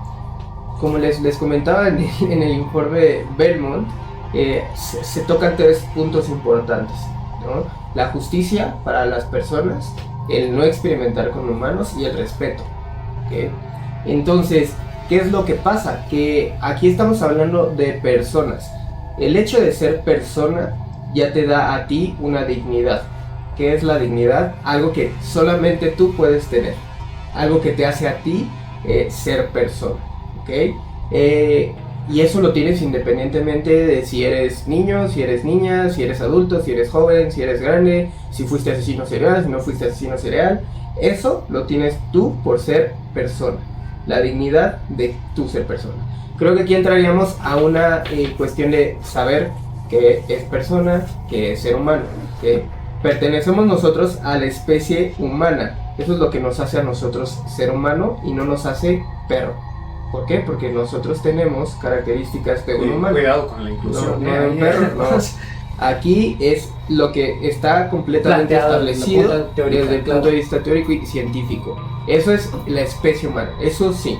[SPEAKER 2] como les comentaba en el informe Belmont, se tocan tres puntos importantes, ¿no? La justicia para las personas, el no experimentar con humanos y el respeto, ¿okay? Entonces, ¿qué es lo que pasa? Que aquí estamos hablando de personas. El hecho de ser persona ya te da a ti una dignidad. ¿Qué es la dignidad? Algo que solamente tú puedes tener, algo que te hace a ti ser persona, ¿ok? Y eso lo tienes independientemente de si eres niño, si eres niña, si eres adulto, si eres joven, si eres grande, si fuiste asesino serial, si no fuiste asesino serial. Eso lo tienes tú por ser persona, la dignidad de tu ser persona. Creo que aquí entraríamos a una cuestión de saber qué es persona, qué es ser humano, ¿okay? Pertenecemos nosotros a la especie humana. Eso es lo que nos hace a nosotros ser humano y no nos hace perro. ¿Por qué? Porque nosotros tenemos características de un humano.
[SPEAKER 1] Cuidado con la inclusión.
[SPEAKER 2] No de un perro, no. Aquí es lo que está completamente
[SPEAKER 1] Planteado
[SPEAKER 2] establecido
[SPEAKER 1] desde
[SPEAKER 2] el punto de vista teórico y científico. Eso es la especie humana. Eso sí,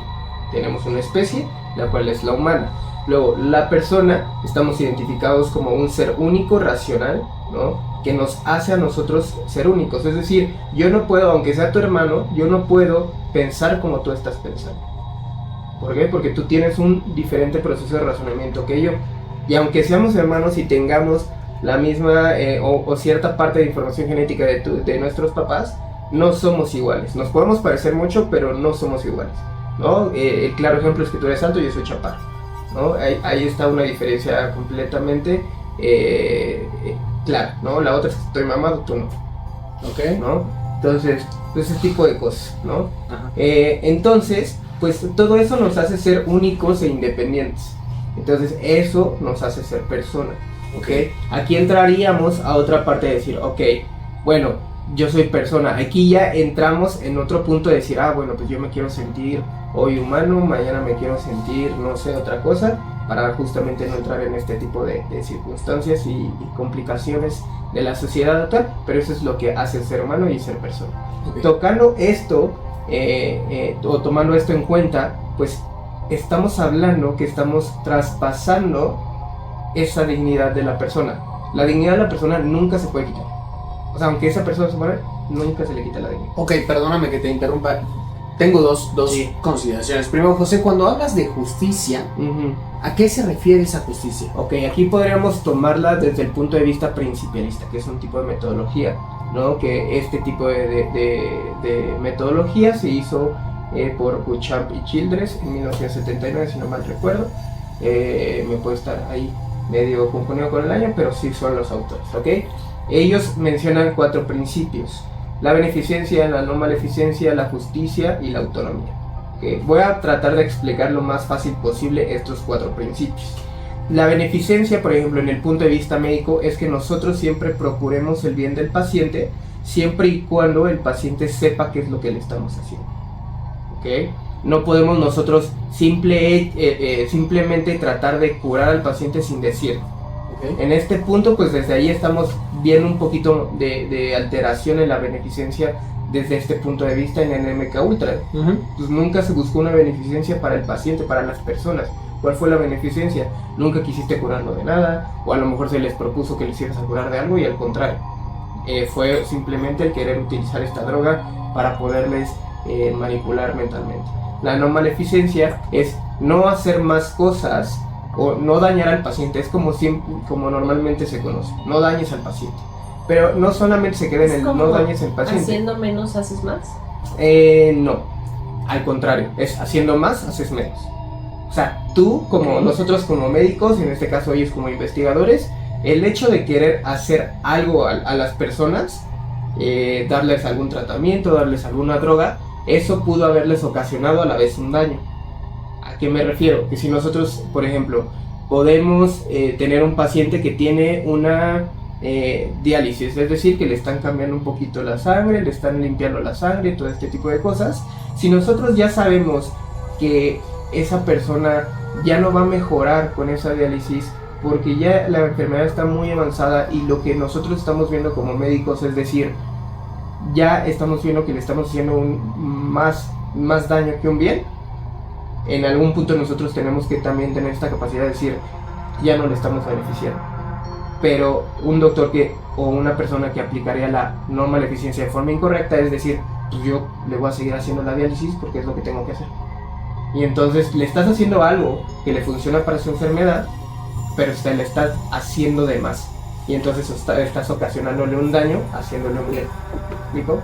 [SPEAKER 2] tenemos una especie, la cual es la humana. Luego, la persona, estamos identificados como un ser único, racional, ¿no? Que nos hace a nosotros ser únicos. Es decir, yo no puedo, aunque sea tu hermano, yo no puedo pensar como tú estás pensando. ¿Por qué? Porque tú tienes un diferente proceso de razonamiento que yo. Y aunque seamos hermanos y tengamos la misma o cierta parte de información genética de nuestros papás, no somos iguales. Nos podemos parecer mucho, pero no somos iguales, ¿no? El claro ejemplo es que tú eres alto y yo soy chaparro, ¿no? Ahí está una diferencia completamente clara, ¿no? La otra es que estoy mamado, tú no.
[SPEAKER 1] Ok.
[SPEAKER 2] ¿No? Entonces, ese tipo de cosas, ¿no?
[SPEAKER 1] Ajá.
[SPEAKER 2] Entonces, pues todo eso nos hace ser únicos e independientes. Entonces, eso nos hace ser personas, ¿ok? Aquí entraríamos a otra parte de decir, ok, bueno, yo soy persona. Aquí ya entramos en otro punto de decir, bueno, pues yo me quiero sentir hoy humano, mañana me quiero sentir, no sé, otra cosa, para justamente no entrar en este tipo de circunstancias y complicaciones de la sociedad actual, pero eso es lo que hace ser humano y ser persona.
[SPEAKER 1] Okay.
[SPEAKER 2] Tocando esto, o tomando esto en cuenta, pues estamos hablando que estamos traspasando esa dignidad de la persona. La dignidad de la persona nunca se puede quitar. O sea, aunque esa persona se muera, nunca se le quita la dignidad.
[SPEAKER 1] Ok, perdóname que te interrumpa. Tengo dos
[SPEAKER 2] Sí.
[SPEAKER 1] consideraciones. Primero, José, cuando hablas de justicia, ¿a qué se refiere esa justicia?
[SPEAKER 2] Ok, aquí podríamos tomarla desde el punto de vista principialista, que es un tipo de metodología, ¿no? Que este tipo de metodología se hizo por Duchamp y Childress en 1979, si no mal recuerdo. Me puede estar ahí medio confundido con el año, pero sí son los autores, ¿ok? Ellos mencionan 4 principios: la beneficencia, la no maleficencia, la justicia y la autonomía. ¿Okay? Voy a tratar de explicar lo más fácil posible estos 4 principios. La beneficencia, por ejemplo, en el punto de vista médico, es que nosotros siempre procuremos el bien del paciente siempre y cuando el paciente sepa qué es lo que le estamos haciendo. ¿Ok? No podemos nosotros simplemente tratar de curar al paciente sin decir.
[SPEAKER 1] Okay.
[SPEAKER 2] En este punto, pues desde ahí estamos viendo un poquito de alteración en la beneficencia desde este punto de vista en el MK Ultra. Pues nunca se buscó una beneficencia para el paciente, para las personas. ¿Cuál fue la beneficencia? Nunca quisiste curarlo de nada, o a lo mejor se les propuso que les ibas a curar de algo y al contrario. Fue simplemente el querer utilizar esta droga para poderles manipular mentalmente. La no maleficencia es no hacer más cosas o no dañar al paciente, es como normalmente se conoce, no dañes al paciente. Pero no solamente se queda en el no dañes al paciente.
[SPEAKER 3] ¿Haciendo menos haces más?
[SPEAKER 2] No, al contrario, es haciendo más haces menos. O sea, tú como nosotros como médicos, en este caso ellos como investigadores, el hecho de querer hacer algo a las personas, darles algún tratamiento, darles alguna droga, eso pudo haberles ocasionado a la vez un daño. ¿A qué me refiero? Que si nosotros, por ejemplo, podemos tener un paciente que tiene una diálisis, es decir, que le están cambiando un poquito la sangre, le están limpiando la sangre, todo este tipo de cosas. Si nosotros ya sabemos que esa persona ya no va a mejorar con esa diálisis porque ya la enfermedad está muy avanzada y lo que nosotros estamos viendo como médicos, es decir, ya estamos viendo que le estamos haciendo más daño que un bien, en algún punto nosotros tenemos que también tener esta capacidad de decir, ya no le estamos beneficiando. Pero un doctor o una persona que aplicaría la no maleficencia de forma incorrecta, es decir, pues yo le voy a seguir haciendo la diálisis porque es lo que tengo que hacer. Y entonces le estás haciendo algo que le funciona para su enfermedad, pero le estás haciendo de más. Y entonces estás ocasionándole un daño, haciéndole un bien. ¿Me explico?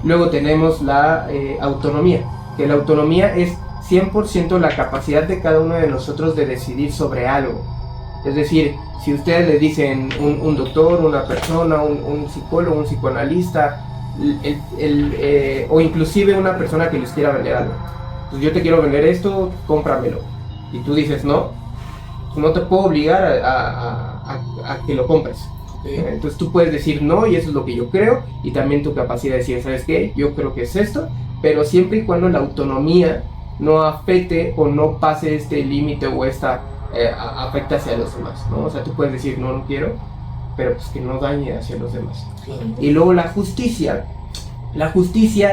[SPEAKER 2] Luego tenemos la autonomía, que la autonomía es 100% la capacidad de cada uno de nosotros de decidir sobre algo. Es decir, si ustedes le dicen un doctor, una persona, un psicólogo, un psicoanalista, o inclusive una persona que les quiera vender algo, pues yo te quiero vender esto, cómpramelo, y tú dices no te puedo obligar a que lo compres. Entonces tú puedes decir no, y eso es lo que yo creo, y también tu capacidad de decir, ¿sabes qué? Yo creo que es esto, pero siempre y cuando la autonomía no afecte o no pase este límite o afecte hacia los demás, ¿no? O sea, tú puedes decir no quiero, pero pues que no dañe hacia los demás. Y luego la justicia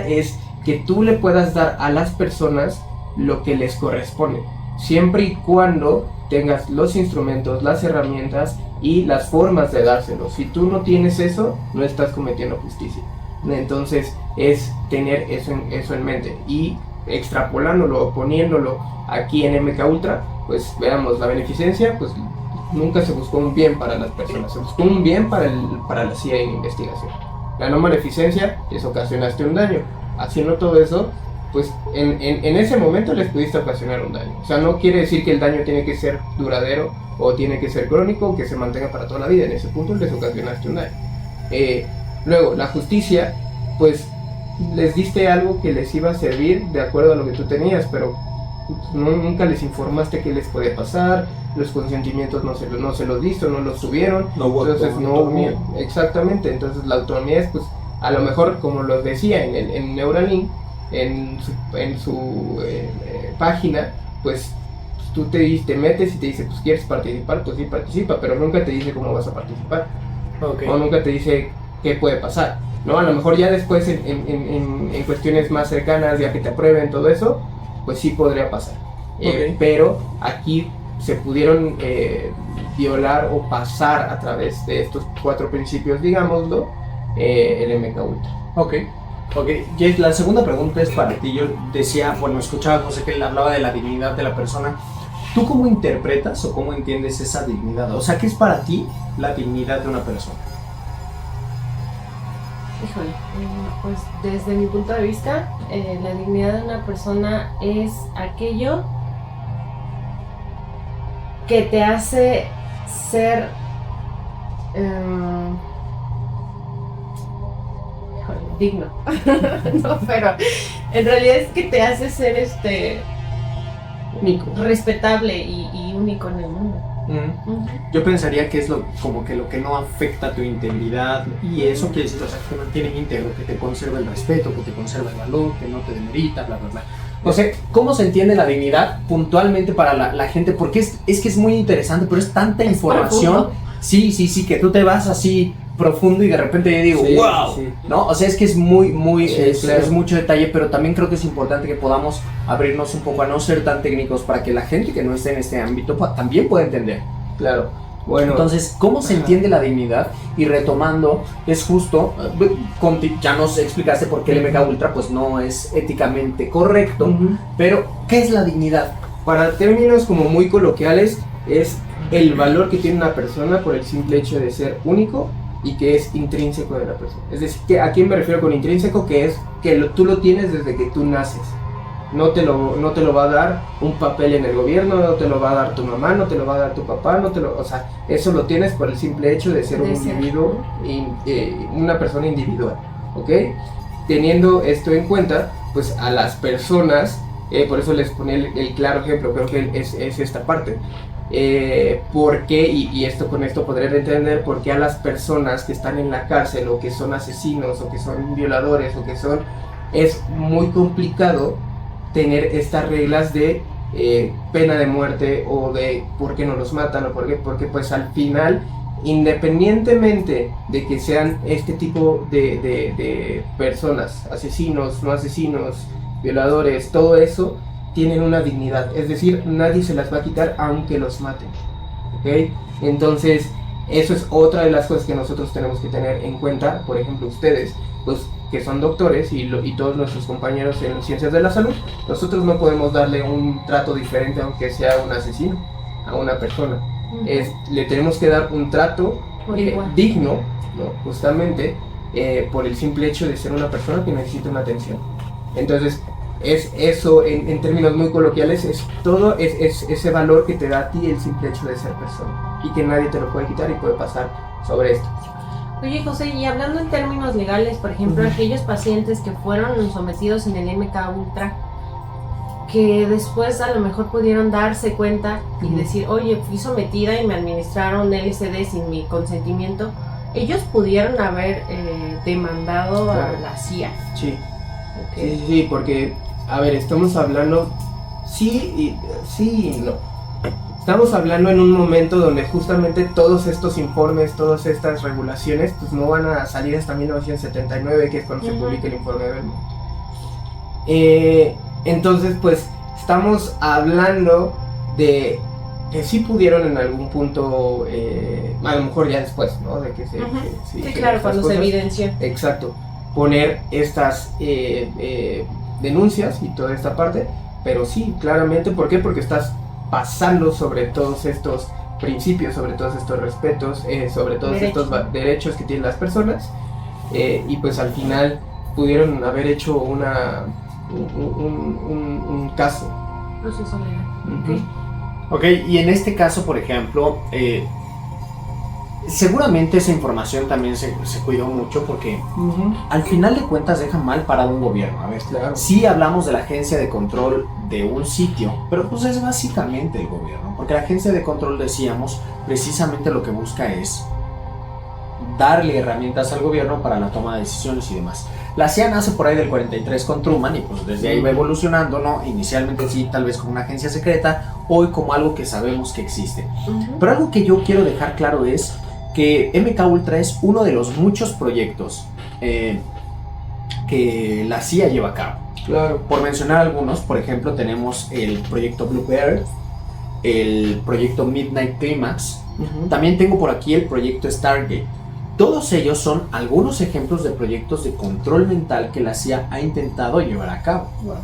[SPEAKER 2] es que tú le puedas dar a las personas lo que les corresponde, siempre y cuando tengas los instrumentos, las herramientas y las formas de dárselo. Si tú no tienes eso, no estás cometiendo justicia. Entonces es tener eso en mente y extrapolándolo o poniéndolo aquí en MK Ultra, pues veamos la beneficencia, pues nunca se buscó un bien para las personas, se buscó un bien para la CIA en investigación. La no maleficencia es ocasionaste un daño. Haciendo todo eso, pues en ese momento les pudiste ocasionar un daño. O sea, no quiere decir que el daño tiene que ser duradero o tiene que ser crónico o que se mantenga para toda la vida. En ese punto les ocasionaste un daño. Luego, la justicia, pues les diste algo que les iba a servir de acuerdo a lo que tú tenías, pero nunca les informaste qué les podía pasar, los consentimientos no se los diste, no los tuvieron, entonces no hubo, exactamente. Entonces la autonomía es, pues, a lo mejor, como los decía en Neuralink, en su página, pues tú te metes y te dice, pues quieres participar, pues sí participa, pero nunca te dice cómo vas a participar, o nunca te dice qué puede pasar, ¿no? A lo mejor ya después en cuestiones más cercanas, ya que te aprueben todo eso, pues sí podría pasar. Pero aquí se pudieron violar o pasar a través de estos 4 principios, digámoslo, el MK Ultra.
[SPEAKER 1] Ok, Jay, la segunda pregunta es para ti. Yo decía, bueno, escuchaba a José que él hablaba de la dignidad de la persona. ¿Tú cómo interpretas o cómo entiendes esa dignidad? O sea, ¿qué es para ti la dignidad de una persona?
[SPEAKER 3] Híjole, pues desde mi punto de vista, la dignidad de una persona es aquello que te hace ser digno. No, pero en realidad es que te hace ser único, respetable y único en el mundo.
[SPEAKER 1] Yo pensaría que es como que lo que no afecta tu integridad, y eso quiere decir, o sea, que te mantiene íntegro, que te conserva el respeto, que te conserva el valor, que no te demerita, bla, bla, bla. O sea, ¿cómo se entiende la dignidad puntualmente para la gente? Porque es que es muy interesante, pero es tanta información.
[SPEAKER 3] Profundo.
[SPEAKER 1] Sí, que tú te vas así profundo y de repente yo digo,
[SPEAKER 2] Sí,
[SPEAKER 1] wow,
[SPEAKER 2] sí.
[SPEAKER 1] ¿no? O sea, es que es muy,
[SPEAKER 2] Sí, claro.
[SPEAKER 1] es mucho detalle, pero también creo que es importante que podamos abrirnos un poco a no ser tan técnicos para que la gente que no esté en este ámbito también pueda entender.
[SPEAKER 2] Claro. Bueno,
[SPEAKER 1] Entonces, ¿cómo se entiende la dignidad? Y retomando, es justo, ya nos explicaste por qué el MK Ultra pues no es éticamente correcto, pero ¿qué es la dignidad?
[SPEAKER 2] para términos como muy coloquiales, es el valor que tiene una persona por el simple hecho de ser único y que es intrínseco de la persona. Es decir, ¿a quién me refiero con intrínseco? Que es que tú lo tienes desde que tú naces. No te lo va a dar un papel en el gobierno, no te lo va a dar tu mamá, no te lo va a dar tu papá, o sea, eso lo tienes por el simple hecho de ser un individuo, una persona individual, ¿ok? Teniendo esto en cuenta, pues a las personas, por eso les ponía el claro ejemplo, creo que es esta parte. ¿Por qué? Y esto con esto podré entender por qué a las personas que están en la cárcel o que son asesinos o que son violadores o que son... Es muy complicado tener estas reglas de pena de muerte o de por qué no los matan o porque pues al final, independientemente de que sean este tipo de personas, asesinos, no asesinos, violadores, todo eso tienen una dignidad, es decir, nadie se las va a quitar aunque los maten, ¿ok? Entonces, eso es otra de las cosas que nosotros tenemos que tener en cuenta. Por ejemplo, ustedes, pues que son doctores y todos nuestros compañeros en ciencias de la salud, nosotros no podemos darle un trato diferente aunque sea un asesino a una persona. Le tenemos que dar un trato digno, ¿no? Justamente por el simple hecho de ser una persona que necesita una atención. Entonces, es eso, en términos muy coloquiales, es todo ese valor que te da a ti el simple hecho de ser persona y que nadie te lo puede quitar y puede pasar sobre esto.
[SPEAKER 3] Oye, José, y hablando en términos legales, por ejemplo, aquellos pacientes que fueron sometidos en el MK Ultra, que después a lo mejor pudieron darse cuenta y decir, oye, fui sometida y me administraron LSD sin mi consentimiento, ellos pudieron haber demandado a la CIA.
[SPEAKER 2] Sí.
[SPEAKER 3] Okay.
[SPEAKER 2] Sí, porque, a ver, estamos hablando, sí y no. Estamos hablando en un momento donde justamente todos estos informes, todas estas regulaciones, pues no van a salir hasta 1979, que es cuando se publica el informe de Belmont. Entonces, pues, estamos hablando de que sí pudieron en algún punto, a lo mejor ya después, ¿no? De que
[SPEAKER 3] sí, claro, cuando se evidenció.
[SPEAKER 2] Exacto. Poner estas denuncias y toda esta parte, pero sí, claramente, ¿por qué? Porque estás pasando sobre todos estos principios, sobre todos estos respetos, sobre todos estos derechos que tienen las personas, y pues al final pudieron haber hecho un caso.
[SPEAKER 3] Proceso legal.
[SPEAKER 1] Ok, y en este caso, por ejemplo, seguramente esa información también se cuidó mucho porque al final de cuentas deja mal parado un gobierno. A ver,
[SPEAKER 2] claro.
[SPEAKER 1] Sí hablamos de la agencia de control de un sitio, pero pues es básicamente el gobierno, porque la agencia de control, decíamos, precisamente lo que busca es darle herramientas al gobierno para la toma de decisiones y demás. La CIA nace por ahí del 43 con Truman y pues desde ahí va evolucionando, ¿no? Inicialmente sí, tal vez como una agencia secreta, hoy como algo que sabemos que existe. Pero algo que yo quiero dejar claro es que MK Ultra es uno de los muchos proyectos que la CIA lleva a cabo.
[SPEAKER 2] Claro.
[SPEAKER 1] Por mencionar algunos, por ejemplo, tenemos el proyecto Bluebird, el proyecto Midnight Climax, también tengo por aquí el proyecto Stargate. Todos ellos son algunos ejemplos de proyectos de control mental que la CIA ha intentado llevar a cabo.
[SPEAKER 3] Wow.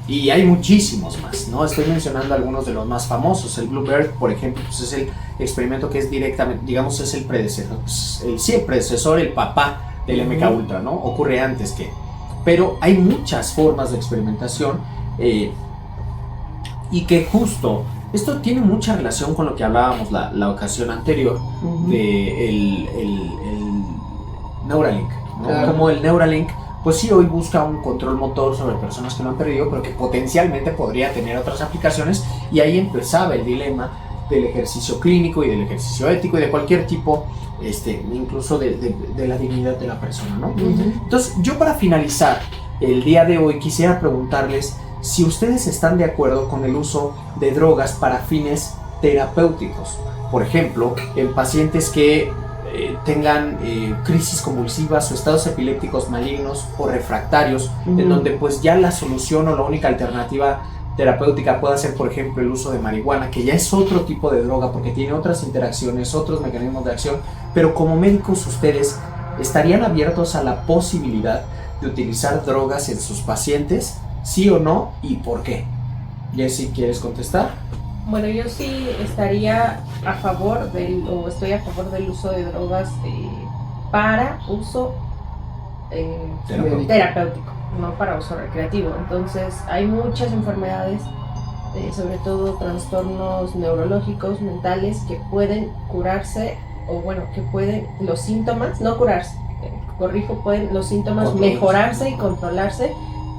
[SPEAKER 1] Y hay muchísimos más, ¿no? Estoy mencionando algunos de los más famosos. El Bluebird, por ejemplo, pues es el experimento que es directamente, digamos, es el predecesor, el predecesor, el papá del MK Ultra, ¿no? Ocurre antes que... Pero hay muchas formas de experimentación y que justo... Esto tiene mucha relación con lo que hablábamos la ocasión anterior de el Neuralink, ¿no?
[SPEAKER 2] Claro.
[SPEAKER 1] Como el Neuralink, pues sí, hoy busca un control motor sobre personas que lo han perdido, pero que potencialmente podría tener otras aplicaciones, y ahí empezaba el dilema del ejercicio clínico y del ejercicio ético y de cualquier tipo, incluso de la dignidad de la persona, ¿no? Entonces, yo para finalizar el día de hoy quisiera preguntarles si ustedes están de acuerdo con el uso de drogas para fines terapéuticos. Por ejemplo, en pacientes que tengan crisis convulsivas o estados epilépticos malignos o refractarios, en donde pues ya la solución o la única alternativa terapéutica puede ser, por ejemplo, el uso de marihuana, que ya es otro tipo de droga porque tiene otras interacciones, otros mecanismos de acción, pero como médicos ustedes estarían abiertos a la posibilidad de utilizar drogas en sus pacientes, sí o no, y por qué. Jessy, ¿quieres contestar?
[SPEAKER 3] Bueno, yo sí estaría a favor estoy a favor del uso de drogas para uso terapéutico, no para uso recreativo. Entonces, hay muchas enfermedades, sobre todo trastornos neurológicos, mentales, que pueden curarse, o bueno, que pueden los síntomas, no curarse, pueden los síntomas mejorarse y controlarse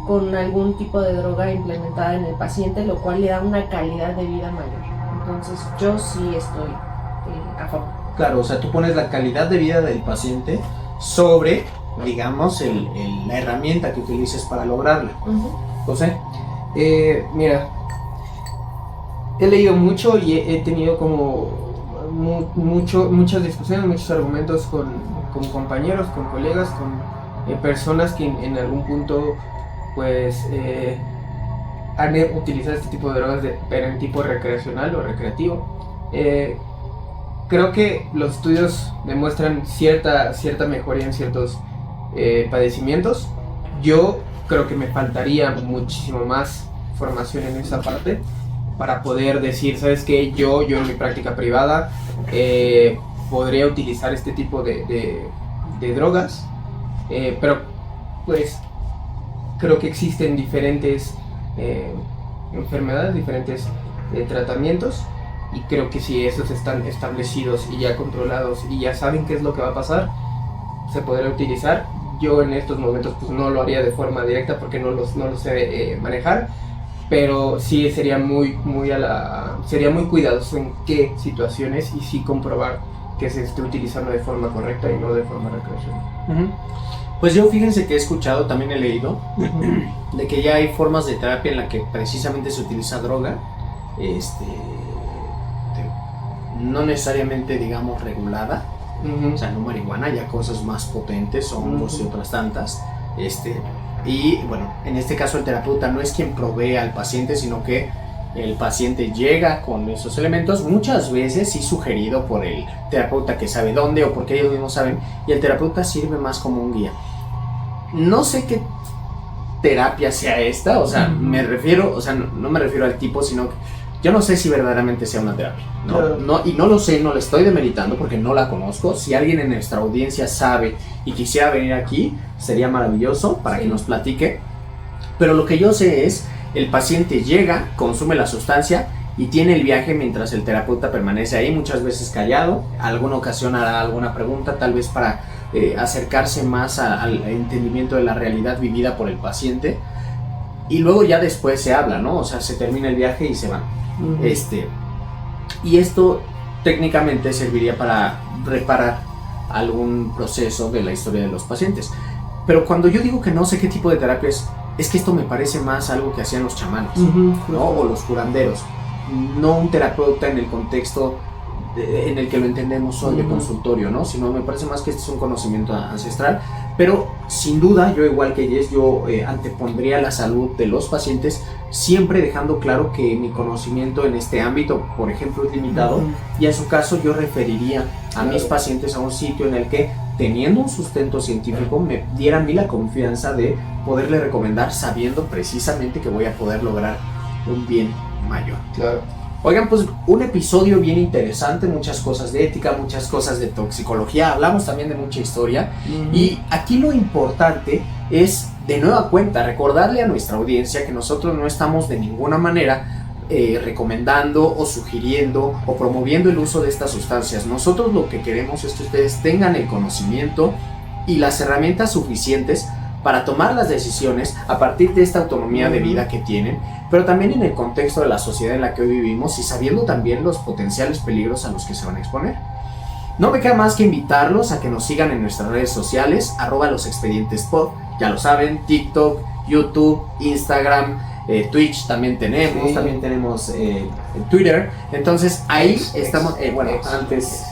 [SPEAKER 3] con algún tipo de droga implementada en el paciente, lo cual le da una calidad de vida mayor. Entonces yo sí estoy a favor.
[SPEAKER 1] Claro, o sea, tú pones la calidad de vida del paciente sobre, digamos, la herramienta que utilices para lograrla. José.
[SPEAKER 2] Mira, he leído mucho y he tenido como muchas discusiones, muchos argumentos con compañeros, con colegas, con personas que en algún punto pues han utilizado este tipo de drogas pero en tipo recreacional o recreativo. Creo que los estudios demuestran cierta mejoría en ciertos padecimientos. Yo creo que me faltaría muchísimo más formación en esa parte para poder decir, ¿sabes qué? Yo en mi práctica privada podría utilizar este tipo de drogas, pero pues creo que existen diferentes enfermedades, diferentes tratamientos, y creo que si esos están establecidos y ya controlados y ya saben qué es lo que va a pasar, se podrá utilizar. Yo en estos momentos pues no lo haría de forma directa porque no lo sé manejar, pero sí sería muy cuidadoso en qué situaciones y sí comprobar que se esté utilizando de forma correcta y no de forma recreacional.
[SPEAKER 1] Pues yo, fíjense que he escuchado, también he leído, de que ya hay formas de terapia en la que precisamente se utiliza droga, no necesariamente, digamos, regulada, o sea, no marihuana, ya cosas más potentes, hongos y otras tantas, y bueno, en este caso el terapeuta no es quien provee al paciente, sino que el paciente llega con esos elementos, muchas veces sí sugerido por el terapeuta que sabe dónde o porque ellos mismos saben, y el terapeuta sirve más como un guía. No sé qué terapia sea esta, o sea, me refiero, o sea, no me refiero al tipo, sino que yo no sé si verdaderamente sea una terapia, ¿no? Y no lo sé, no la estoy demeritando porque no la conozco. Si alguien en nuestra audiencia sabe y quisiera venir aquí, sería maravilloso para que nos platique. Pero lo que yo sé es, el paciente llega, consume la sustancia y tiene el viaje mientras el terapeuta permanece ahí, muchas veces callado, alguna ocasión hará alguna pregunta, tal vez para acercarse más al entendimiento de la realidad vivida por el paciente, y luego ya después se habla, ¿no? O sea, se termina el viaje y se van. Y esto técnicamente serviría para reparar algún proceso de la historia de los pacientes. Pero cuando yo digo que no sé qué tipo de terapia es que esto me parece más algo que hacían los chamanes, ¿no? O los curanderos, no un terapeuta en el contexto en el que lo entendemos hoy de consultorio, ¿no? Sino me parece más que este es un conocimiento ancestral, pero sin duda yo, igual que Jess, yo antepondría la salud de los pacientes, siempre dejando claro que mi conocimiento en este ámbito, por ejemplo, es limitado, y en su caso yo referiría a mis pacientes a un sitio en el que, teniendo un sustento científico, me diera a mí la confianza de poderle recomendar, sabiendo precisamente que voy a poder lograr un bien mayor.
[SPEAKER 2] Claro.
[SPEAKER 1] Oigan, pues un episodio bien interesante, muchas cosas de ética, muchas cosas de toxicología, hablamos también de mucha historia, y aquí lo importante es, de nueva cuenta, recordarle a nuestra audiencia que nosotros no estamos de ninguna manera recomendando o sugiriendo o promoviendo el uso de estas sustancias. Nosotros lo que queremos es que ustedes tengan el conocimiento y las herramientas suficientes para tomar las decisiones a partir de esta autonomía de vida que tienen, pero también en el contexto de la sociedad en la que hoy vivimos y sabiendo también los potenciales peligros a los que se van a exponer. No me queda más que invitarlos a que nos sigan en nuestras redes sociales, @losexpedientespod, ya lo saben, TikTok, YouTube, Instagram, Twitch también tenemos Twitter. Entonces ahí estamos,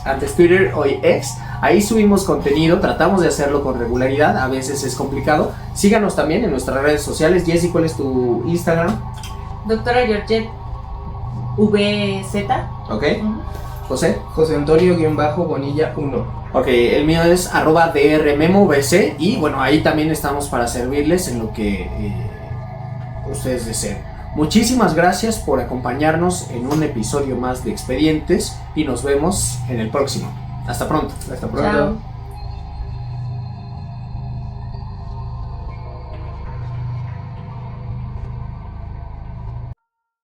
[SPEAKER 1] antes Twitter, hoy X. Ahí subimos contenido, tratamos de hacerlo con regularidad, a veces es complicado. Síganos también en nuestras redes sociales. Jessy, ¿cuál es tu Instagram?
[SPEAKER 3] Doctora Georgette VZ.
[SPEAKER 1] Ok. José.
[SPEAKER 2] José Antonio-Bonilla 1.
[SPEAKER 1] Ok, el mío es @drmemovc y bueno, ahí también estamos para servirles en lo que ustedes deseen. Muchísimas gracias por acompañarnos en un episodio más de Expedientes y nos vemos en el próximo. Hasta pronto.
[SPEAKER 2] Hasta pronto.
[SPEAKER 3] Chao.